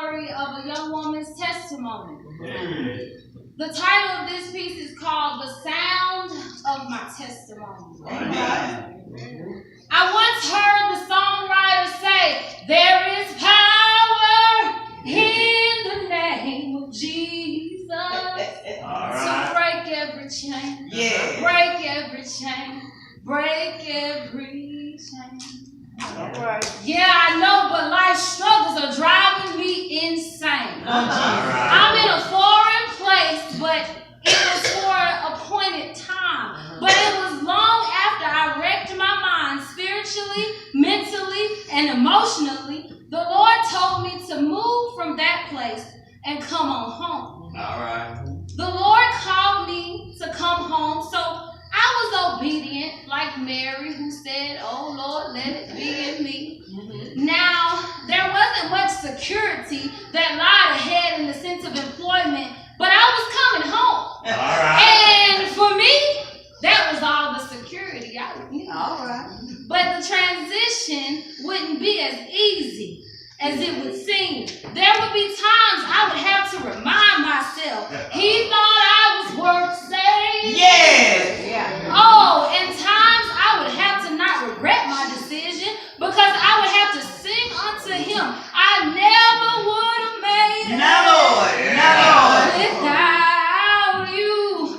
story of a young woman's testimony. The title of this piece is called The Sound of My Testimony. I once heard the songwriter say, there is power in the name of Jesus to break every chain, break every chain, break every chain. Yeah, I know, but life struggles are driving me insane. I'm in a foreign place, but it was for an appointed time. But it was long after I wrecked my mind spiritually, mentally, and emotionally. The Lord told me to move from that place and come on home. The Lord called me to come home, so I was obedient, like Mary, who said, oh Lord, let it be in me. Now, there wasn't much security that lied ahead in the sense of employment, but I was coming home. And for me, that was all the security I would need. But the transition wouldn't be as easy as it would seem. There would be times I would have to remind myself, he thought I was worth saving. Oh, and times I would have to not regret my decision because I would have to sing unto him, I never would have made it. Without you,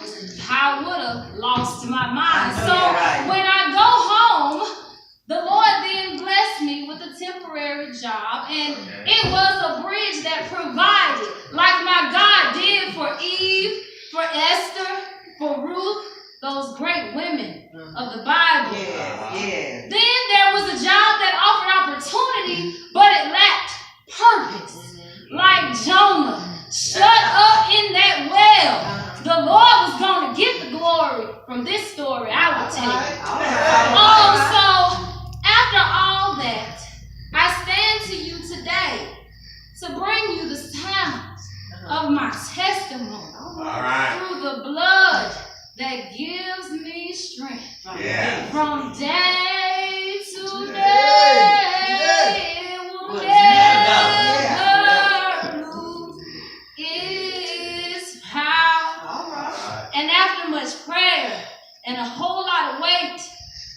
I would have lost my mind. So when I go home, the Lord then blessed me with a temporary job, and it was a bridge that provided, like my God did for Eve, for Esther, for Ruth, those great women of the Bible. Then there was a job that offered opportunity, but it lacked purpose. Like Jonah, shut up in that well. The Lord was going to get the glory from this story, I will tell you. Oh, so after all that, I stand to you today to bring you the sound of my testimony through the blood that gives me strength from day to day. It will never lose its power. And after much prayer and a whole lot of wait,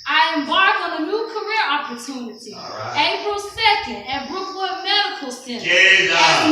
I embark on a new career opportunity. April 2nd at Brookwood Medical Center as